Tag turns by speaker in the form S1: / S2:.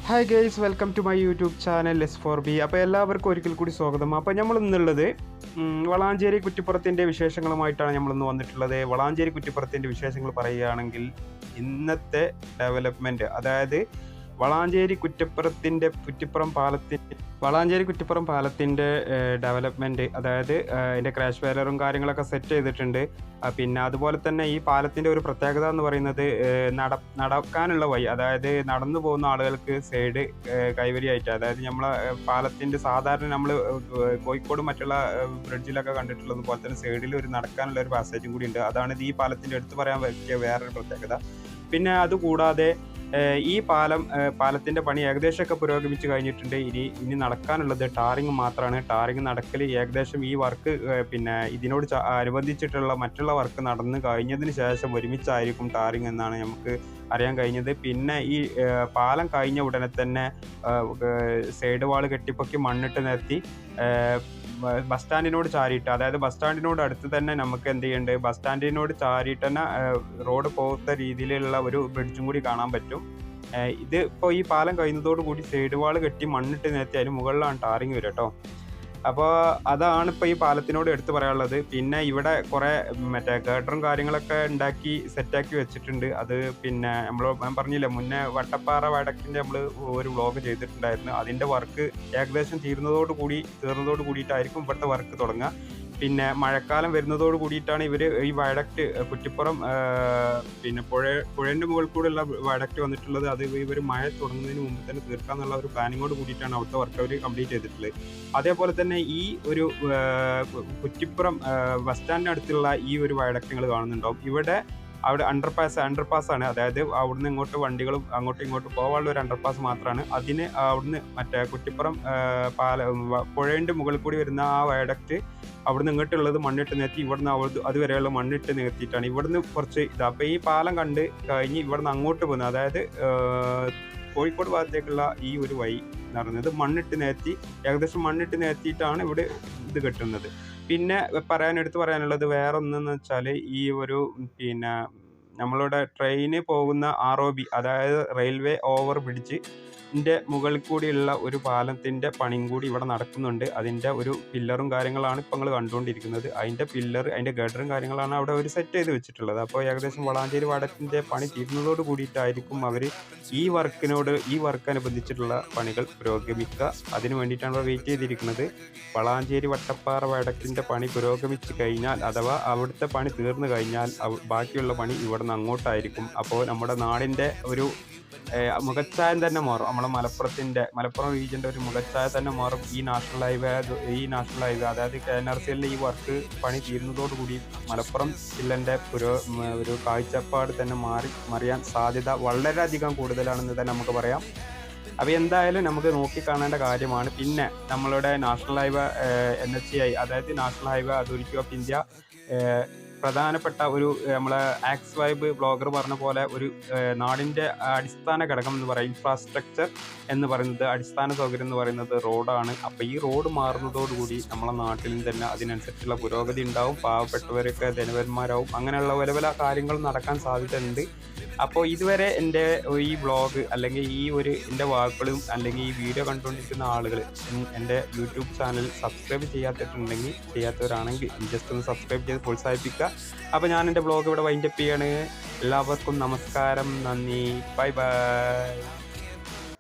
S1: Hi guys, welcome to my YouTube channel S for B. അപ്പോൾ എല്ലാവർക്കും ഒരിക്കൽ കൂടി സ്വാഗതം. അപ്പോൾ നമ്മൾ ഇന്നുള്ളത് വളാഞ്ചേരി കുറ്റിപ്പുറത്തിൻ്റെ വിശേഷങ്ങളുമായിട്ടാണ് നമ്മളിന്ന് വന്നിട്ടുള്ളത്. വളാഞ്ചേരി കുറ്റിപ്പുറത്തിൻ്റെ വിശേഷങ്ങൾ പറയുകയാണെങ്കിൽ ഇന്നത്തെ ഡെവലപ്മെൻറ്റ്, അതായത് വളാഞ്ചേരി കുറ്റിപ്പുറം പാലത്തിൻ്റെ ഡെവലപ്മെൻറ്റ്, അതായത് അതിൻ്റെ ക്രാഷ് ബാരിയറും കാര്യങ്ങളൊക്കെ സെറ്റ് ചെയ്തിട്ടുണ്ട്. പിന്നെ അതുപോലെ തന്നെ ഈ പാലത്തിൻ്റെ ഒരു പ്രത്യേകത എന്ന് പറയുന്നത് നടക്കാനുള്ള വഴി, അതായത് നടന്നു പോകുന്ന ആളുകൾക്ക് സൈഡ് കൈവരിയായിട്ട്, അതായത് നമ്മളെ പാലത്തിൻ്റെ സാധാരണ നമ്മൾ കോഴിക്കോട് മറ്റുള്ള ബ്രിഡ്ജിലൊക്കെ കണ്ടിട്ടുള്ളത് പോലെ തന്നെ സൈഡിൽ ഒരു നടക്കാനുള്ള ഒരു പാസേജും കൂടി ഉണ്ട്. അതാണ് ഈ പാലത്തിൻ്റെ എടുത്തു പറയാൻ പറ്റിയ വേറൊരു പ്രത്യേകത. പിന്നെ അതുകൂടാതെ ഈ പാലത്തിൻ്റെ പണി ഏകദേശമൊക്കെ പുരോഗമിച്ച് കഴിഞ്ഞിട്ടുണ്ട്. ഇനി നടക്കാനുള്ളത് ടാറിങ് മാത്രമാണ്. ടാറിങ് നടക്കൽ ഏകദേശം ഈ വർക്ക് പിന്നെ ഇതിനോട് അനുബന്ധിച്ചിട്ടുള്ള മറ്റുള്ള വർക്ക് നടന്ന് കഴിഞ്ഞതിന് ശേഷം ഒരുമിച്ചായിരിക്കും ടാറിങ് എന്നാണ് നമുക്ക് അറിയാൻ കഴിഞ്ഞത്. പിന്നെ ഈ പാലം കഴിഞ്ഞ ഉടനെ തന്നെ സൈഡ് വാൾ കെട്ടിപ്പൊക്കി മണ്ണിട്ട് നിരത്തി ബസ് സ്റ്റാൻഡിനോട് ചാരിയിട്ട്, അതായത് ബസ് സ്റ്റാൻഡിനോട് അടുത്ത് തന്നെ നമുക്ക് എന്ത് ചെയ്യുന്നുണ്ട്, ബസ് സ്റ്റാൻഡിനോട് ചാരിയിട്ട് തന്നെ റോഡ് പോകാത്ത രീതിയിലുള്ള ഒരു ബ്രിഡ്ജും കൂടി കാണാൻ പറ്റും. ഇത് ഇപ്പോൾ ഈ പാലം കഴിയുന്നതോട് കൂടി സൈഡ് വാൾ കെട്ടി മണ്ണിട്ട് നിരത്തി അതിന് മുകളിലാണ് ടാറിങ് വരിക കേട്ടോ. അപ്പോൾ അതാണ് ഇപ്പോൾ ഈ പാലത്തിനോട് എടുത്തു പറയാനുള്ളത്. പിന്നെ ഇവിടെ കുറേ ഗട്ടറും കാര്യങ്ങളൊക്കെ ഉണ്ടാക്കി സെറ്റാക്കി വെച്ചിട്ടുണ്ട്. അത് പിന്നെ ഞാൻ പറഞ്ഞില്ലേ മുന്നേ വട്ടപ്പാറ വയഡക്റ്റിൻ്റെ നമ്മൾ ഒരു വ്ളോഗ് ചെയ്തിട്ടുണ്ടായിരുന്നു. അതിൻ്റെ വർക്ക് ഏകദേശം തീർന്നതോട് കൂടിയിട്ടായിരിക്കും ഇവിടുത്തെ വർക്ക് തുടങ്ങുക. പിന്നെ മഴക്കാലം വരുന്നതോട് കൂടിയിട്ടാണ് ഈ വയഡക്റ്റ് കുറ്റിപ്പുറം പിന്നെ പുഴേൻ്റെ മുകളിൽ കൂടെയുള്ള വയഡക്റ്റ് വന്നിട്ടുള്ളത്. അത് ഇവർ മഴ തുടങ്ങുന്നതിന് മുമ്പ് തന്നെ തീർക്കാന്നുള്ള ഒരു പ്ലാനിങ്ങോട് കൂടിയിട്ടാണ് അവിടുത്തെ വർക്ക് അവർ കംപ്ലീറ്റ് ചെയ്തിട്ടുള്ളത്. അതേപോലെ തന്നെ ഈ ഒരു കുറ്റിപ്പുറം ബസ് സ്റ്റാൻഡിനടുത്തുള്ള ഈ ഒരു വയഡക്റ്റ് നിങ്ങൾ കാണുന്നുണ്ടാവും. അവിടെ അണ്ടർപാസ് ആണ്, അതായത് അവിടുന്ന് ഇങ്ങോട്ട് വണ്ടികളും അങ്ങോട്ടും ഇങ്ങോട്ടും പോകാനുള്ള ഒരു അണ്ടർപാസ് മാത്രമാണ്. അതിന് അവിടുന്ന് കുറ്റിപ്പുറം പുഴേൻ്റെ മുകളിൽ കൂടി വരുന്ന ആ വയഡക്റ്റ് അവിടുന്ന് ഇങ്ങോട്ടുള്ളത് മണ്ണിട്ട് നിരത്തി, ഇവിടുന്ന് അതുവരെയുള്ള മണ്ണിട്ട് നിരത്തിയിട്ടാണ് ഇവിടുന്ന് കുറച്ച് അപ്പോൾ ഈ പാലം കണ്ട് കഴിഞ്ഞ് ഇവിടുന്ന് അങ്ങോട്ട് പോകുന്നത്, അതായത് കോഴിക്കോട് ഭാഗത്തേക്കുള്ള ഈ ഒരു വഴി നടന്നത് ഏകദേശം മണ്ണിട്ട് നിരത്തിയിട്ടാണ് ഇവിടെ ഇത് കെട്ടുന്നത്. പിന്നെ എടുത്തു പറയാനുള്ളത് വേറെ ഒന്നെന്ന് വെച്ചാൽ ഈ ഒരു പിന്നെ നമ്മളുടെ ട്രെയിന് പോകുന്ന ROB, അതായത് റെയിൽവേ ഓവർ ബ്രിഡ്ജിൻ്റെ മുകളിൽ കൂടിയുള്ള ഒരു പാലത്തിൻ്റെ പണിയും കൂടി ഇവിടെ നടക്കുന്നുണ്ട്. അതിൻ്റെ ഒരു പില്ലറും കാര്യങ്ങളാണ് ഇപ്പോൾ നിങ്ങൾ കണ്ടുകൊണ്ടിരിക്കുന്നത്. അതിൻ്റെ ഗഡറും കാര്യങ്ങളാണ് അവിടെ അവർ സെറ്റ് ചെയ്ത് വെച്ചിട്ടുള്ളത്. അപ്പോൾ ഏകദേശം വളാഞ്ചേരി വടക്കിൻ്റെ പണി തീരുന്നതോട് കൂടിയിട്ടായിരിക്കും അവർ ഈ വർക്കനുബന്ധിച്ചിട്ടുള്ള പണികൾ പുരോഗമിക്കുക. അതിനു വേണ്ടിയിട്ടാണ് അവർ വെയിറ്റ് ചെയ്തിരിക്കുന്നത്. വളാഞ്ചേരി വട്ടപ്പാറ വടക്കിൻ്റെ പണി പുരോഗമിച്ച് കഴിഞ്ഞാൽ, അഥവാ അവിടുത്തെ പണി തീർന്നു കഴിഞ്ഞാൽ ബാക്കിയുള്ള പണി ഇവിടെ നിന്ന് അങ്ങോട്ടായിരിക്കും. അപ്പോൾ നമ്മുടെ നാടിൻ്റെ ഒരു മുഖച്ഛായം തന്നെ മാറും. നമ്മുടെ മലപ്പുറം റീജിയൻ്റെ ഒരു മുഖച്ഛായ തന്നെ മാറും. ഈ നാഷണൽ ഹൈവേ അതായത് KNRCL ഈ വർക്ക് പണി തീരുന്നതോടുകൂടി മലപ്പുറം ജില്ലൻ്റെ ഒരു കാഴ്ചപ്പാട് തന്നെ മറിയാൻ സാധ്യത വളരെയധികം കൂടുതലാണെന്ന് തന്നെ നമുക്ക് പറയാം. അപ്പോൾ എന്തായാലും നമുക്ക് നോക്കിക്കാണേണ്ട കാര്യമാണ്. പിന്നെ നമ്മളുടെ നാഷണൽ ഹൈവേ NHAI, അതായത് national highway authority of India, പ്രധാനപ്പെട്ട ഒരു നമ്മളെ ആക്സ് വൈബ് ബ്ലോഗർ പറഞ്ഞ പോലെ ഒരു നാടിൻ്റെ അടിസ്ഥാന ഘടകം എന്ന് പറയുന്നത്, ഇൻഫ്രാസ്ട്രക്ചർ എന്ന് പറയുന്നത്, അടിസ്ഥാന സൗകര്യം എന്ന് പറയുന്നത് റോഡാണ്. അപ്പോൾ ഈ റോഡ് മാറുന്നതോടുകൂടി നമ്മളെ നാട്ടിലും തന്നെ അതിനനുസരിച്ചുള്ള പുരോഗതി ഉണ്ടാവും. പാവപ്പെട്ടവരൊക്കെ ധനവന്മാരാവും. അങ്ങനെയുള്ള പല കാര്യങ്ങളും നടക്കാൻ സാധ്യതയുണ്ട്. അപ്പോൾ ഇതുവരെ എൻ്റെ ഈ വ്ളോഗ് അല്ലെങ്കിൽ എൻ്റെ വാക്കുകളും അല്ലെങ്കിൽ ഈ വീഡിയോ കണ്ടുകൊണ്ടിരിക്കുന്ന ആളുകൾ എൻ്റെ യൂട്യൂബ് ചാനൽ സബ്സ്ക്രൈബ് ചെയ്യാത്തവരാണെങ്കിൽ ജസ്റ്റ് ഒന്ന് സബ്സ്ക്രൈബ് ചെയ്ത് പ്രോത്സാഹിപ്പിക്കുക. അപ്പോൾ ഞാൻ എൻ്റെ വ്ളോഗ് ഇവിടെ വൈൻഡപ്പ് ചെയ്യാണ്. എല്ലാവർക്കും നമസ്കാരം, നന്ദി, ബൈ ബൈ.